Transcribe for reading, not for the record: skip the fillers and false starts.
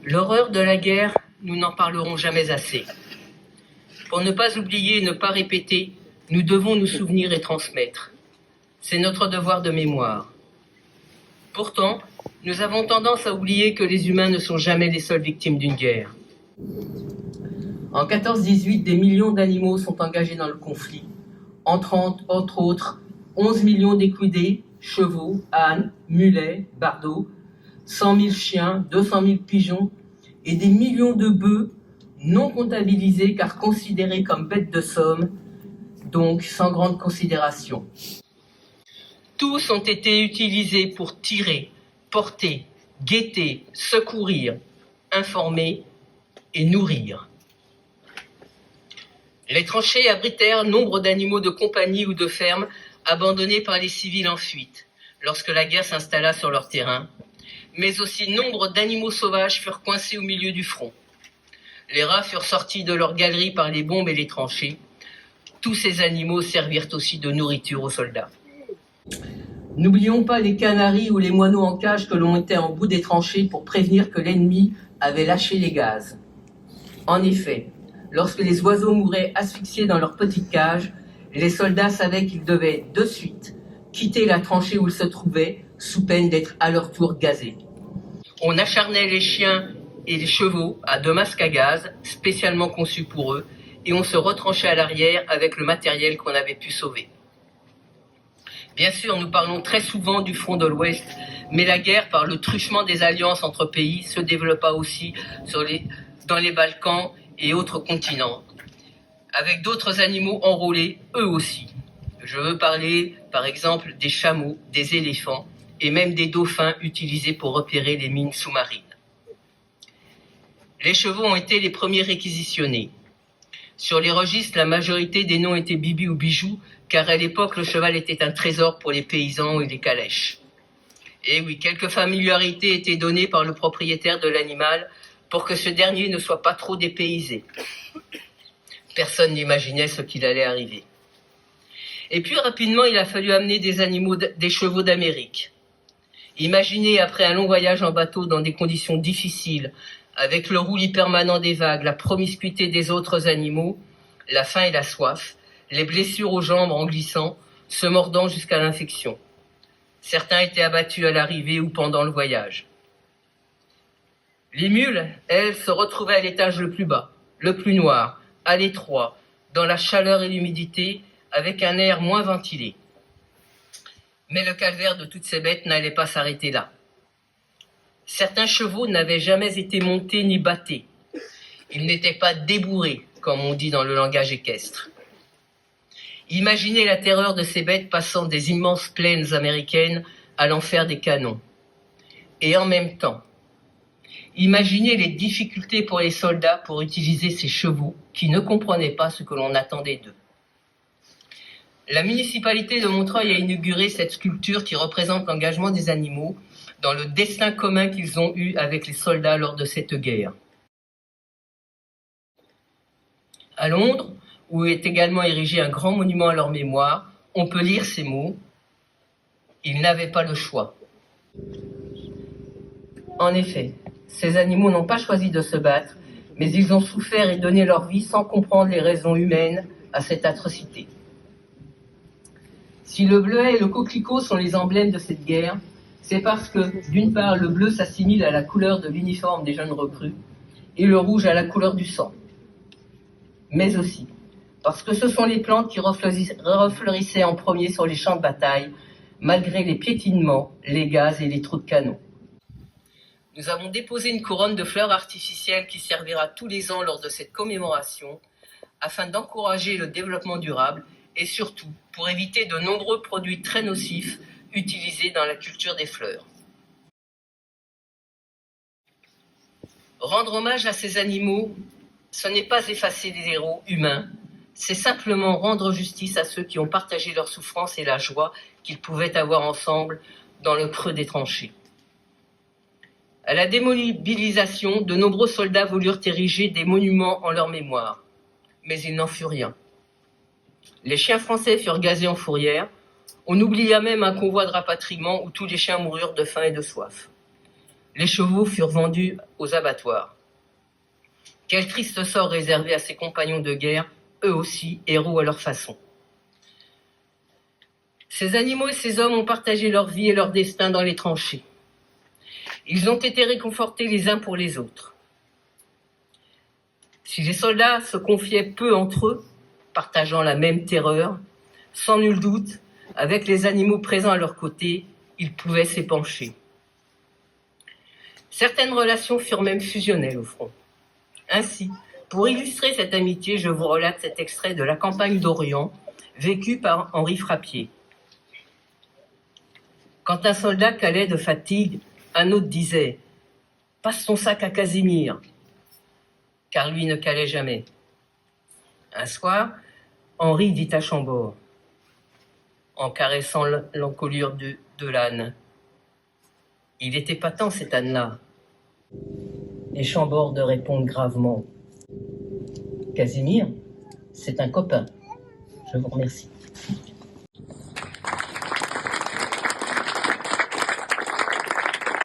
L'horreur de la guerre, nous n'en parlerons jamais assez. Pour ne pas oublier et ne pas répéter, nous devons nous souvenir et transmettre. C'est notre devoir de mémoire. Pourtant, nous avons tendance à oublier que les humains ne sont jamais les seules victimes d'une guerre. En 14-18, des millions d'animaux sont engagés dans le conflit. Entre autres, 11 millions d'équidés, chevaux, ânes, mulets, bardeaux, 100 000 chiens, 200 000 pigeons et des millions de bœufs non comptabilisés car considérés comme bêtes de somme, donc sans grande considération. Tous ont été utilisés pour tirer, porter, guetter, secourir, informer et nourrir. Les tranchées abritèrent nombre d'animaux de compagnie ou de ferme abandonnés par les civils en fuite lorsque la guerre s'installa sur leur terrain, mais aussi nombre d'animaux sauvages furent coincés au milieu du front. Les rats furent sortis de leurs galeries par les bombes et les tranchées. Tous ces animaux servirent aussi de nourriture aux soldats. N'oublions pas les canaris ou les moineaux en cage que l'on mettait en bout des tranchées pour prévenir que l'ennemi avait lâché les gaz. En effet, lorsque les oiseaux mouraient asphyxiés dans leur petite cage, les soldats savaient qu'ils devaient de suite quitter la tranchée où ils se trouvaient, sous peine d'être à leur tour gazés. On acharnait les chiens et les chevaux à 2 masques à gaz, spécialement conçus pour eux, et on se retranchait à l'arrière avec le matériel qu'on avait pu sauver. Bien sûr, nous parlons très souvent du front de l'Ouest, mais la guerre, par le truchement des alliances entre pays, se développa aussi dans les Balkans et autres continents, avec d'autres animaux enrôlés, eux aussi. Je veux parler, par exemple, des chameaux, des éléphants et même des dauphins utilisés pour repérer les mines sous-marines. Les chevaux ont été les premiers réquisitionnés. Sur les registres, la majorité des noms étaient Bibi ou Bijou, car à l'époque, le cheval était un trésor pour les paysans et les calèches. Et oui, quelques familiarités étaient données par le propriétaire de l'animal pour que ce dernier ne soit pas trop dépaysé. Personne n'imaginait ce qu'il allait arriver. Et puis rapidement, il a fallu amener des chevaux d'Amérique. Imaginez, après un long voyage en bateau dans des conditions difficiles, avec le roulis permanent des vagues, la promiscuité des autres animaux, la faim et la soif, les blessures aux jambes en glissant, se mordant jusqu'à l'infection. Certains étaient abattus à l'arrivée ou pendant le voyage. Les mules, elles, se retrouvaient à l'étage le plus bas, le plus noir, à l'étroit, dans la chaleur et l'humidité, avec un air moins ventilé. Mais le calvaire de toutes ces bêtes n'allait pas s'arrêter là. Certains chevaux n'avaient jamais été montés ni battés. Ils n'étaient pas débourrés, comme on dit dans le langage équestre. Imaginez la terreur de ces bêtes passant des immenses plaines américaines à l'enfer des canons. Et en même temps, imaginez les difficultés pour les soldats pour utiliser ces chevaux qui ne comprenaient pas ce que l'on attendait d'eux. La municipalité de Montreuil a inauguré cette sculpture qui représente l'engagement des animaux dans le destin commun qu'ils ont eu avec les soldats lors de cette guerre. À Londres, où est également érigé un grand monument à leur mémoire, on peut lire ces mots « Ils n'avaient pas le choix ». En effet, ces animaux n'ont pas choisi de se battre, mais ils ont souffert et donné leur vie sans comprendre les raisons humaines à cette atrocité. Si le bleuet et le coquelicot sont les emblèmes de cette guerre, c'est parce que, d'une part, le bleu s'assimile à la couleur de l'uniforme des jeunes recrues et le rouge à la couleur du sang. Mais aussi parce que ce sont les plantes qui refleurissaient en premier sur les champs de bataille, malgré les piétinements, les gaz et les trous de canon. Nous avons déposé une couronne de fleurs artificielles qui servira tous les ans lors de cette commémoration, afin d'encourager le développement durable et surtout pour éviter de nombreux produits très nocifs utilisés dans la culture des fleurs. Rendre hommage à ces animaux, ce n'est pas effacer des héros humains, c'est simplement rendre justice à ceux qui ont partagé leur souffrance et la joie qu'ils pouvaient avoir ensemble dans le creux des tranchées. À la démobilisation, de nombreux soldats voulurent ériger des monuments en leur mémoire, mais il n'en fut rien. Les chiens français furent gazés en fourrière. On oublia même un convoi de rapatriement où tous les chiens moururent de faim et de soif. Les chevaux furent vendus aux abattoirs. Quel triste sort réservé à ses compagnons de guerre, eux aussi héros à leur façon. Ces animaux et ces hommes ont partagé leur vie et leur destin dans les tranchées. Ils ont été réconfortés les uns pour les autres. Si les soldats se confiaient peu entre eux, partageant la même terreur, sans nul doute, avec les animaux présents à leur côté, ils pouvaient s'épancher. Certaines relations furent même fusionnelles au front. Ainsi, pour illustrer cette amitié, je vous relate cet extrait de La campagne d'Orient, vécu par Henri Frappier. Quand un soldat calait de fatigue, un autre disait « Passe ton sac à Casimir », car lui ne calait jamais. Un soir, Henri dit à Chambord, en caressant l'encolure de l'âne, « Il était épatant cet âne-là ». Et Chambord de répondre gravement, « Casimir, c'est un copain. Je vous remercie. »